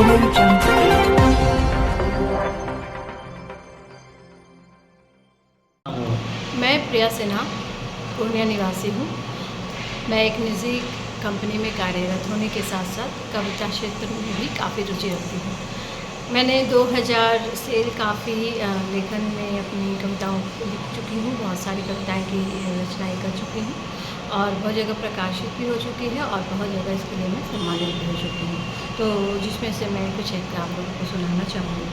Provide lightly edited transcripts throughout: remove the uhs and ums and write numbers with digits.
मैं प्रिया सिन्हा पूर्णिया निवासी हूँ। मैं एक निजी कंपनी में कार्यरत होने के साथ साथ कविता क्षेत्र में भी काफ़ी रुचि रखती हूँ। मैंने 2000 से काफ़ी लेखन में अपनी कविताओं लिख चुकी हूँ। बहुत सारी कविताएं की रचनाएं कर चुकी हूँ और बहुत जगह प्रकाशित भी हो चुकी है और बहुत जगह इसके लिए मैं सम्मानित भी हो चुकी हूँ। तो जिसमें से मैं कुछ एक आप लोगों को सुनाना चाहूँगी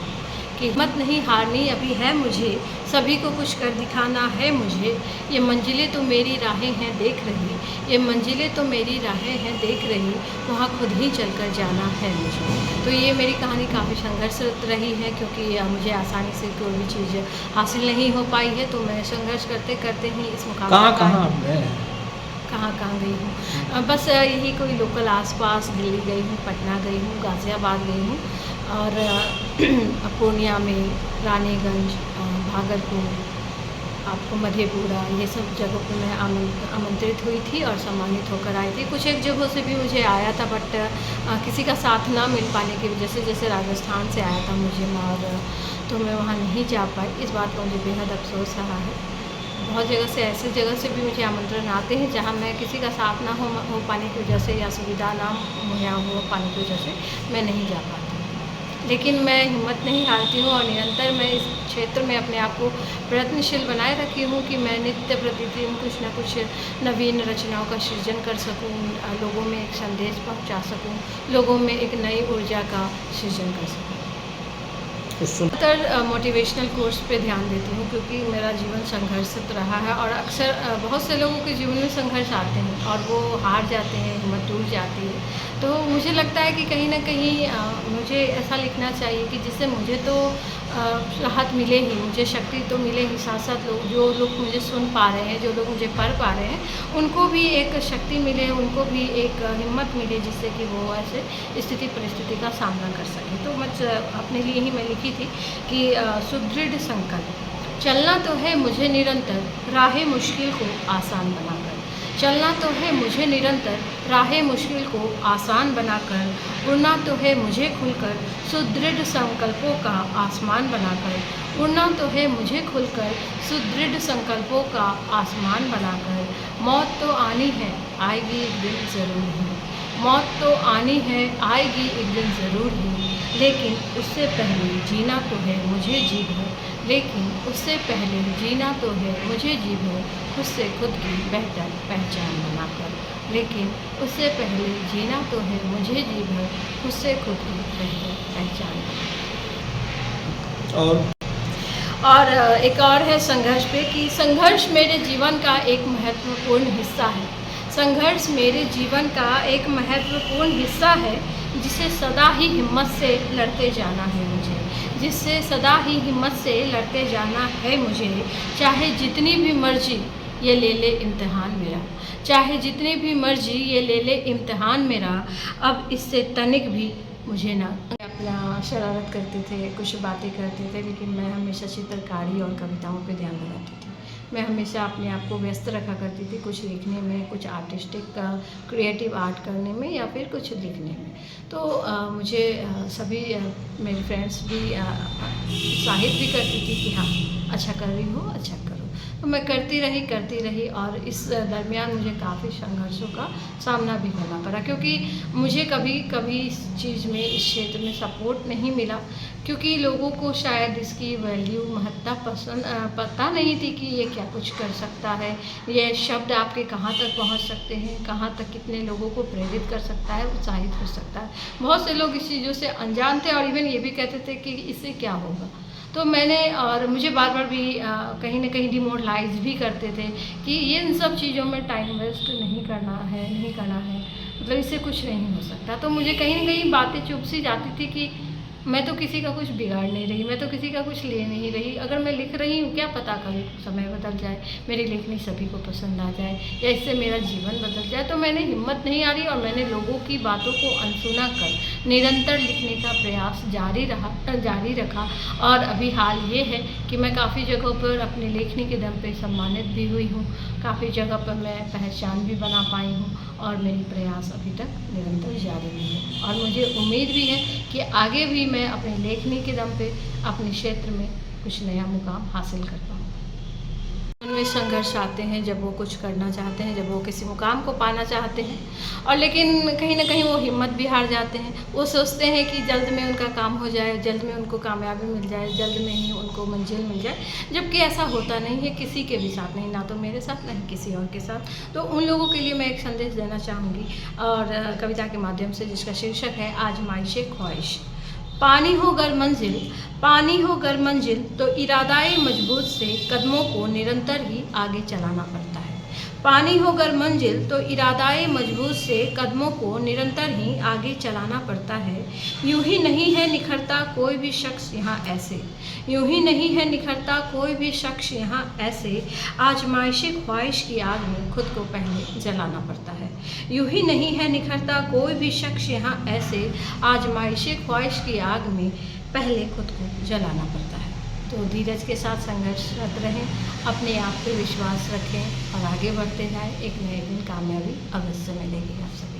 कि हिम्मत नहीं हारनी अभी है मुझे, सभी को कुछ कर दिखाना है मुझे। ये मंजिलें तो मेरी राहें हैं देख रही, ये मंजिलें तो मेरी राहें हैं देख रही, वहाँ खुद ही चलकर जाना है मुझे। तो ये मेरी कहानी काफ़ी संघर्षरत रही है, क्योंकि मुझे आसानी से कोई भी चीज़ हासिल नहीं हो पाई है। तो मैं संघर्ष करते करते ही इस मुकाम तक कहाँ गई हूँ। बस यही कोई लोकल आसपास दिल्ली गई हूँ, पटना गई हूँ, गाज़ियाबाद गई हूँ और पूर्णिया में रानीगंज, भागलपुर, आपको मधेपुरा, ये सब जगहों पे मैं आमंत्रित हुई थी और सम्मानित होकर आई थी। कुछ एक जगहों से भी मुझे आया था, बट किसी का साथ ना मिल पाने की वजह से, जैसे राजस्थान से आया था मुझे और तो मैं वहाँ नहीं जा पाई। इस बात का मुझे बेहद अफसोस रहा है। बहुत जगह से, ऐसे जगह से भी मुझे आमंत्रण आते हैं जहाँ मैं किसी का साथ ना हो पाने की वजह से या सुविधा ना मुहैया हो पाने की वजह से मैं नहीं जा पाती। लेकिन मैं हिम्मत नहीं हारती हूँ और निरंतर मैं इस क्षेत्र में अपने आप को प्रयत्नशील बनाए रखी हूँ कि मैं नित्य प्रतिदिन कुछ न कुछ नवीन रचनाओं का सृजन कर सकूँ, लोगों में एक संदेश पहुँचा सकूँ, लोगों में एक नई ऊर्जा का सृजन कर सकूँ। ज़्यादातर मोटिवेशनल कोर्स पे ध्यान देती हूँ, क्योंकि मेरा जीवन संघर्षित रहा है और अक्सर बहुत से लोगों के जीवन में संघर्ष आते हैं और वो हार जाते हैं, हिम्मत टूट जाती है। तो मुझे लगता है कि कहीं ना कहीं मुझे ऐसा लिखना चाहिए कि जिससे मुझे तो राहत मिले ही, मुझे शक्ति तो मिले ही, साथ साथ जो लोग मुझे सुन पा रहे हैं, जो लोग मुझे पढ़ पा रहे हैं, उनको भी एक शक्ति मिले, उनको भी एक हिम्मत मिले, जिससे कि वो ऐसे स्थिति परिस्थिति का सामना कर सकें। तो मैं अपने लिए ही मैं लिखी थी कि सुदृढ़ संकल्प, चलना तो है मुझे निरंतर राहें मुश्किल को आसान बनाकर, चलना तो है मुझे निरंतर राहें मुश्किल को आसान बनाकर, उड़ना तो है मुझे खुलकर सुदृढ़ संकल्पों का आसमान बनाकर, उड़ना तो है मुझे खुलकर सुदृढ़ संकल्पों का आसमान बनाकर। मौत तो आनी है, आएगी एक दिन ज़रूर ही, मौत तो आनी है, आएगी एक दिन ज़रूर ही, लेकिन उससे पहले जीना तो है मुझे जी भर, लेकिन उससे पहले जीना तो है मुझे जी भर, खुद से खुद की बेहतर पहचान बनाकर, लेकिन उससे पहले जीना तो है मुझे जी भर, खुद से खुद की बेहतर पहचान बनाकर। और एक और है संघर्ष पे कि संघर्ष मेरे जीवन का एक महत्वपूर्ण हिस्सा है, संघर्ष मेरे जीवन का एक महत्वपूर्ण हिस्सा है, जिसे सदा ही हिम्मत से लड़ते जाना है मुझे, जिससे सदा ही हिम्मत से लड़ते जाना है मुझे। चाहे जितनी भी मर्जी ये ले ले इम्तिहान मेरा, चाहे जितनी भी मर्जी ये ले ले इम्तिहान मेरा, अब इससे तनिक भी मुझे ना। अपना शरारत करते थे, कुछ बातें करते थे, लेकिन मैं हमेशा चित्रकारी और कविताओं पे ध्यान लगाती थी। मैं हमेशा अपने आप को व्यस्त रखा करती थी, कुछ लिखने में, कुछ आर्टिस्टिक क्रिएटिव आर्ट करने में या फिर कुछ लिखने में। तो मुझे सभी मेरे फ्रेंड्स भी उत्साहित भी करती थी कि हाँ अच्छा कर रही हो, अच्छा करो। तो मैं करती रही और इस दरमियान मुझे काफ़ी संघर्षों का सामना भी करना पड़ा, क्योंकि मुझे कभी इस चीज़ में, इस क्षेत्र में सपोर्ट नहीं मिला, क्योंकि लोगों को शायद इसकी वैल्यू, महत्ता पता नहीं थी कि ये क्या कुछ कर सकता है, ये शब्द आपके कहाँ तक पहुँच सकते हैं, कहाँ तक कितने लोगों को प्रेरित कर सकता है, उत्साहित कर सकता है। बहुत से लोग इस चीज़ों से अनजान थे और इवन ये भी कहते थे कि इससे क्या होगा। तो मैंने, और मुझे बार बार भी कहीं ना कहीं डिमोरलाइज भी करते थे कि ये इन सब चीज़ों में टाइम वेस्ट नहीं करना है, मतलब इससे कुछ नहीं हो सकता। तो मुझे कहीं ना कहीं बातें चुभ सी जाती थी कि मैं तो किसी का कुछ बिगाड़ नहीं रही, मैं तो किसी का कुछ ले नहीं रही। अगर मैं लिख रही हूँ, क्या पता कभी समय बदल जाए, मेरी लेखनी सभी को पसंद आ जाए या इससे मेरा जीवन बदल जाए। तो मैंने हिम्मत नहीं हारी और मैंने लोगों की बातों को अनसुना कर निरंतर लिखने का प्रयास जारी रखा। और अभी हाल ये है कि मैं काफ़ी जगहों पर अपनी लेखनी के दम पे सम्मानित भी हुई हूँ, काफ़ी जगह पर मैं पहचान भी बना पाई हूँ और मेरी प्रयास अभी तक निरंतर जारी भी है। और मुझे उम्मीद भी है कि आगे भी मैं अपनी लेखनी के दम पे अपने क्षेत्र में कुछ नया मुकाम हासिल कर पाऊँ। उनमें संघर्ष आते हैं जब वो कुछ करना चाहते हैं, जब वो किसी मुकाम को पाना चाहते हैं, और लेकिन कहीं ना कहीं वो हिम्मत भी हार जाते हैं। वो सोचते हैं कि जल्द में उनका काम हो जाए, जल्द में उनको कामयाबी मिल जाए, जल्द में ही उनको मंजिल मिल जाए, जबकि ऐसा होता नहीं है किसी के भी साथ नहीं, ना तो मेरे साथ ना ही किसी और के साथ। तो उन लोगों के लिए मैं एक संदेश देना चाहूँगी और कविता के माध्यम से, जिसका शीर्षक है आजमाइशे ख्वाहिश। पानी हो गर मंजिल तो इरादाए मजबूत से कदमों को निरंतर ही आगे चलाना पड़ता है। पानी हो गर मंजिल तो इरादाए मजबूत से कदमों को निरंतर ही आगे चलाना पड़ता है। यूं ही नहीं है निखरता कोई भी शख्स यहाँ ऐसे, यूं ही नहीं है निखरता कोई भी शख्स यहाँ ऐसे, आजमाइशी ख्वाहिश की आग में खुद को पहले जलाना पड़ता है। यूं ही नहीं है निखरता कोई भी शख्स यहाँ ऐसे, आजमाइशी ख्वाहिश की आग में पहले खुद को जलाना पड़ता है। तो धीरज के साथ संघर्षरत रहें, अपने आप पे विश्वास रखें और आगे बढ़ते जाएं। एक न एक दिन कामयाबी अवश्य मिलेगी आप सबको।